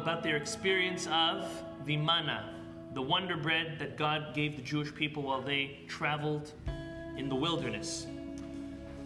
about their experience of the Manna, the wonder bread that God gave the Jewish people while they traveled in the wilderness.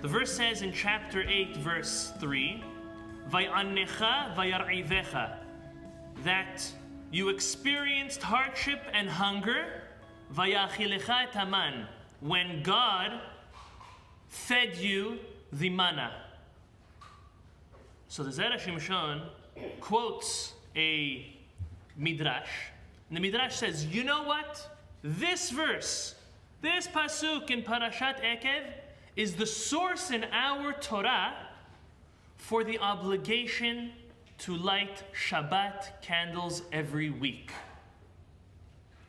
The verse says in chapter 8, verse 3, Vay'annecha vayar'ivecha, that you experienced hardship and hunger, Vay'achilecha et haman, when God fed you the manna. So the Zera Shimshon quotes a midrash, and the midrash says, you know what? This verse, this pasuk in Parashat Ekev is the source in our Torah for the obligation to light Shabbat candles every week.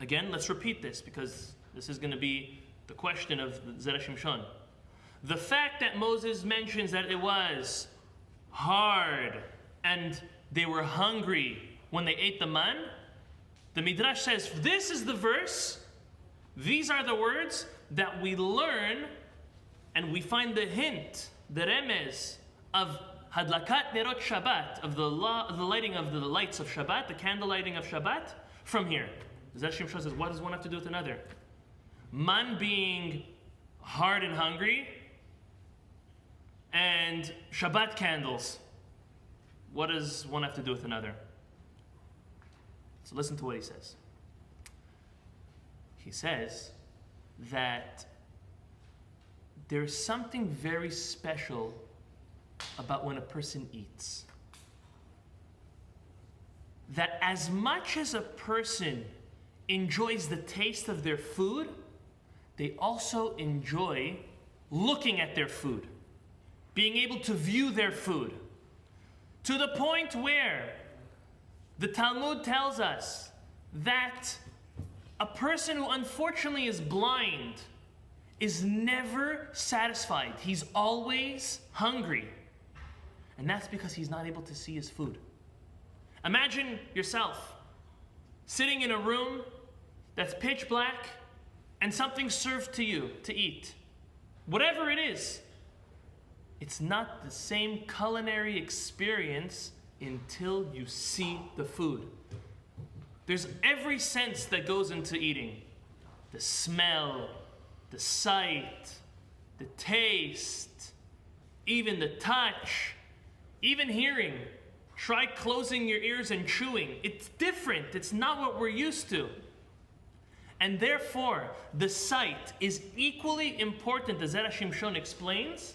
Again, let's repeat this because this is going to be the question of Zera Shimshon. The fact that Moses mentions that it was hard and they were hungry when they ate the man, the Midrash says this is the verse, these are the words that we learn and we find the hint, the remez of Hadlakat Nerot Shabbat, of the lighting of the lights of Shabbat, the candle lighting of Shabbat, from here. Zera Shimshon says, what does one have to do with another? Man being hard and hungry, and Shabbat candles. What does one have to do with another? So listen to what he says. He says that there's something very special about when a person eats. That as much as a person enjoys the taste of their food, they also enjoy looking at their food, being able to view their food, to the point where the Talmud tells us that a person who unfortunately is blind is never satisfied. He's always hungry. And that's because he's not able to see his food. Imagine yourself sitting in a room that's pitch black and something's served to you to eat. Whatever it is, it's not the same culinary experience until you see the food. There's every sense that goes into eating. The smell, the sight, the taste, even the touch, even hearing. Try closing your ears and chewing. It's different. It's not what we're used to. And therefore, the sight is equally important, as Zera Shimshon explains,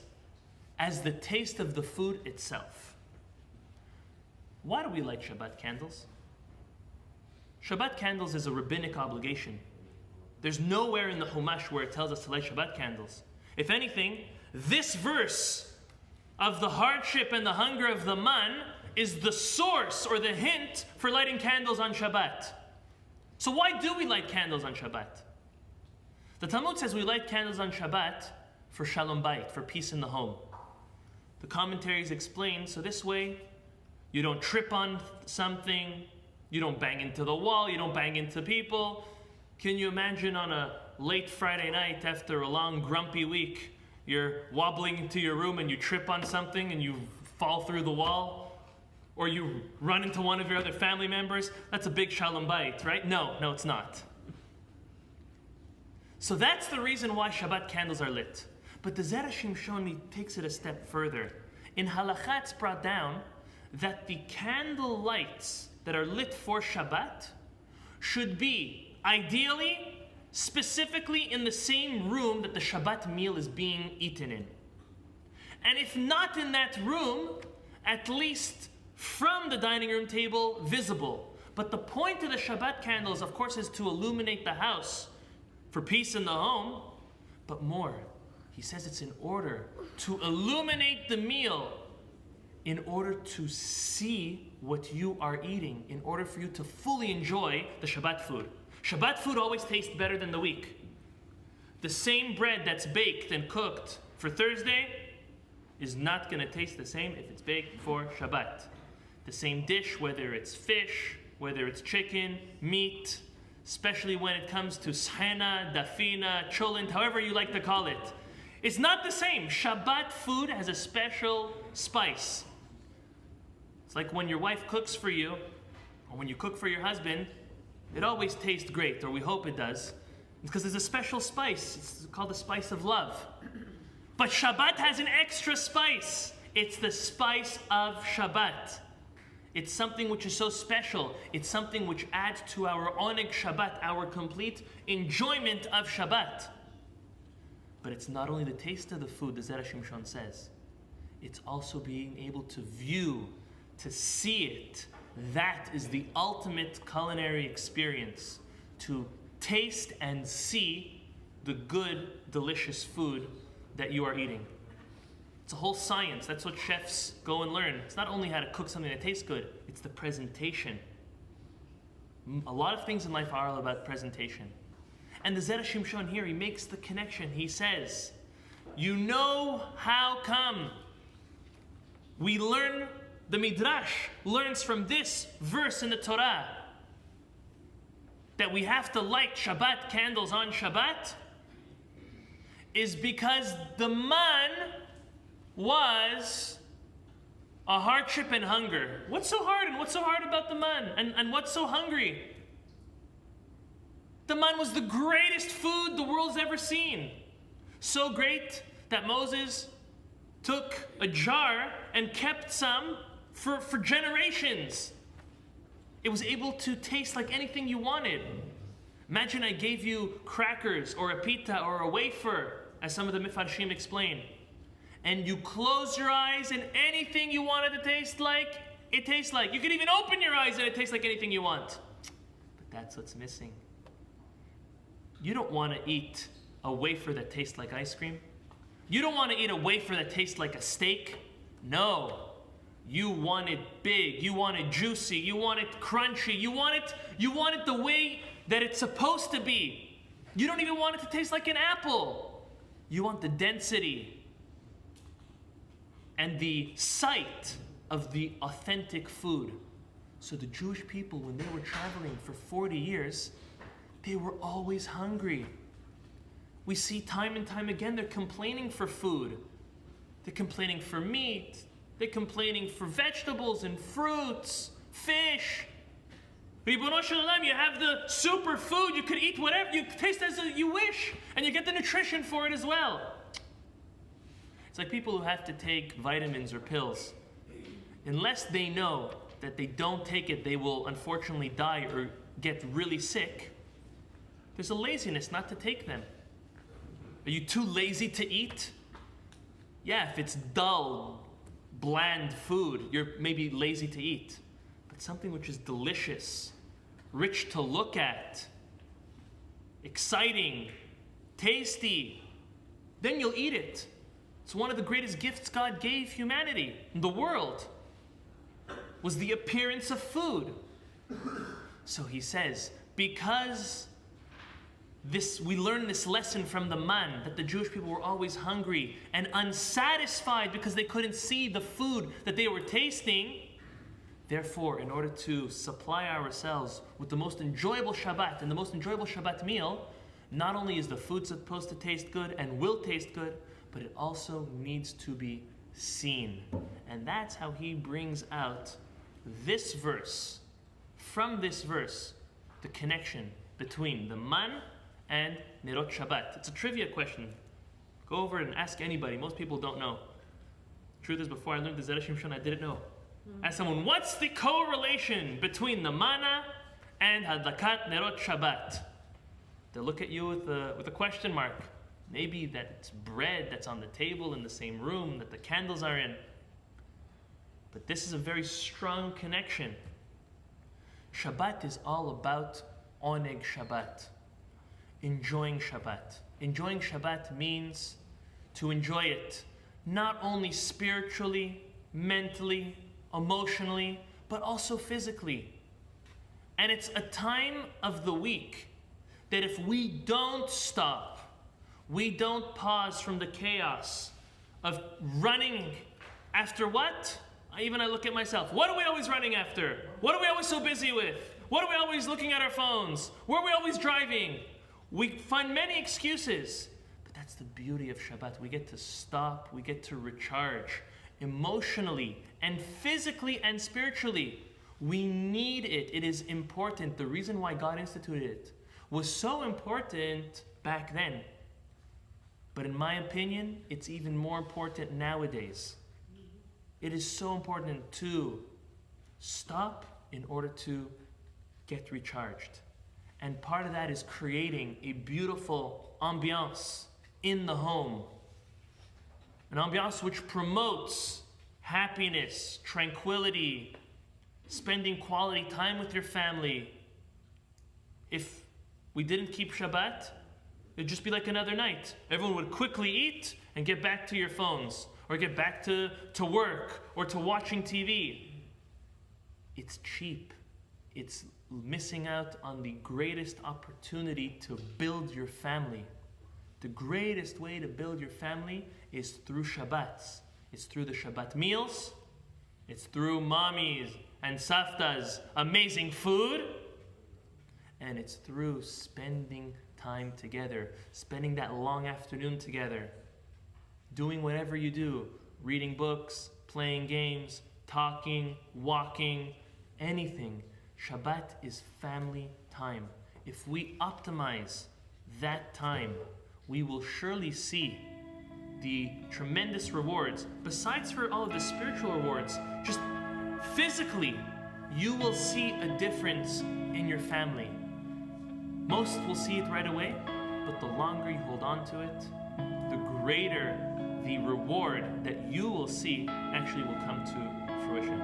as the taste of the food itself. Why do we light Shabbat candles? Shabbat candles is a rabbinic obligation. There's nowhere in the Chumash where it tells us to light Shabbat candles. If anything, this verse of the hardship and the hunger of the man is the source or the hint for lighting candles on Shabbat. So why do we light candles on Shabbat? The Talmud says we light candles on Shabbat for shalom bayit, for peace in the home. The commentaries explain, so this way you don't trip on something, you don't bang into the wall, you don't bang into people. Can you imagine on a late Friday night after a long grumpy week, you're wobbling into your room and you trip on something and you fall through the wall? Or you run into one of your other family members? That's a big shalom bayit, right? No, it's not. So that's the reason why Shabbat candles are lit. But the Zera Shimshon takes it a step further. In halakha it's brought down that the candle lights that are lit for Shabbat should be ideally, specifically in the same room that the Shabbat meal is being eaten in. And if not in that room, at least from the dining room table, visible. But the point of the Shabbat candles, of course, is to illuminate the house for peace in the home. But more, he says it's in order to illuminate the meal, in order to see what you are eating, in order for you to fully enjoy the Shabbat food. Shabbat food always tastes better than the week. The same bread that's baked and cooked for Thursday is not going to taste the same if it's baked for Shabbat. The same dish, whether it's fish, whether it's chicken, meat, especially when it comes to shena, dafina, cholent, however you like to call it. It's not the same. Shabbat food has a special spice. It's like when your wife cooks for you or when you cook for your husband, it always tastes great, or we hope it does. It's because there's a special spice. It's called the spice of love. But Shabbat has an extra spice. It's the spice of Shabbat. It's something which is so special. It's something which adds to our oneg Shabbat, our complete enjoyment of Shabbat. But it's not only the taste of the food, the Zera Shimshon says. It's also being able to view, to see it. That is the ultimate culinary experience. To taste and see the good, delicious food that you are eating. It's a whole science. That's what chefs go and learn. It's not only how to cook something that tastes good, it's the presentation. A lot of things in life are all about presentation. And the Zera Shimshon here, he makes the connection. He says, you know how come we learn, the Midrash learns from this verse in the Torah that we have to light Shabbat candles on Shabbat is because the man was a hardship and hunger. What's so hard and what's so hard about the man? And what's so hungry? The man was the greatest food the world's ever seen. So great that Moses took a jar and kept some for generations. It was able to taste like anything you wanted. Imagine I gave you crackers or a pita or a wafer, as some of the Mefarshim explain, and you close your eyes and anything you want it to taste like, it tastes like. You can even open your eyes and it tastes like anything you want. But that's what's missing. You don't want to eat a wafer that tastes like ice cream. You don't want to eat a wafer that tastes like a steak. No. You want it big. You want it juicy. You want it crunchy. You want it the way that it's supposed to be. You don't even want it to taste like an apple. You want the density and the sight of the authentic food. So the Jewish people, when they were traveling for 40 years, they were always hungry. We see time and time again they're complaining for food. They're complaining for meat. They're complaining for vegetables and fruits, fish. Ribono Shel Olam, you have the super food. You could eat whatever. You taste as you wish. And you get the nutrition for it as well. It's like people who have to take vitamins or pills. Unless they know that they don't take it, they will unfortunately die or get really sick. There's a laziness not to take them. Are you too lazy to eat? Yeah, if it's dull, bland food, you're maybe lazy to eat. But something which is delicious, rich to look at, exciting, tasty, then you'll eat it. It's one of the greatest gifts God gave humanity, the world, was the appearance of food. So he says, because we learn this lesson from the man, that the Jewish people were always hungry and unsatisfied because they couldn't see the food that they were tasting. Therefore, in order to supply ourselves with the most enjoyable Shabbat and the most enjoyable Shabbat meal, not only is the food supposed to taste good and will taste good, but it also needs to be seen. And that's how he brings out this verse. From this verse, the connection between the man and Nerot Shabbat. It's a trivia question. Go over and ask anybody. Most people don't know. Truth is, before I learned the Zera Shimshon, I didn't know. Ask someone, what's the correlation between the Manna and Hadlakat Nerot Shabbat? They'll look at you with a question mark. Maybe that it's bread that's on the table in the same room that the candles are in. But this is a very strong connection. Shabbat is all about oneg Shabbat. Enjoying Shabbat. Enjoying Shabbat means to enjoy it not only spiritually, mentally, emotionally, but also physically. And it's a time of the week that if we don't stop, we don't pause from the chaos of running after what? Even I look at myself. What are we always running after? What are we always so busy with? What are we always looking at our phones? Where are we always driving? We find many excuses. But that's the beauty of Shabbat. We get to stop. We get to recharge emotionally and physically and spiritually. We need it. It is important. The reason why God instituted it was so important back then. But in my opinion, it's even more important nowadays. It is so important to stop in order to get recharged. And part of that is creating a beautiful ambiance in the home. An ambiance which promotes happiness, tranquility, spending quality time with your family. If we didn't keep Shabbat, it'd just be like another night. Everyone would quickly eat and get back to your phones, or get back to work, or to watching TV. It's cheap. It's missing out on the greatest opportunity to build your family. The greatest way to build your family is through Shabbats. It's through the Shabbat meals. It's through mommies and savtas' amazing food. And it's through spending time together, spending that long afternoon together, doing whatever you do, reading books, playing games, talking, walking, anything. Shabbat is family time. If we optimize that time, we will surely see the tremendous rewards. Besides for all of the spiritual rewards, just physically, you will see a difference in your family. Most will see it right away, but the longer you hold on to it, the greater the reward that you will see actually will come to fruition.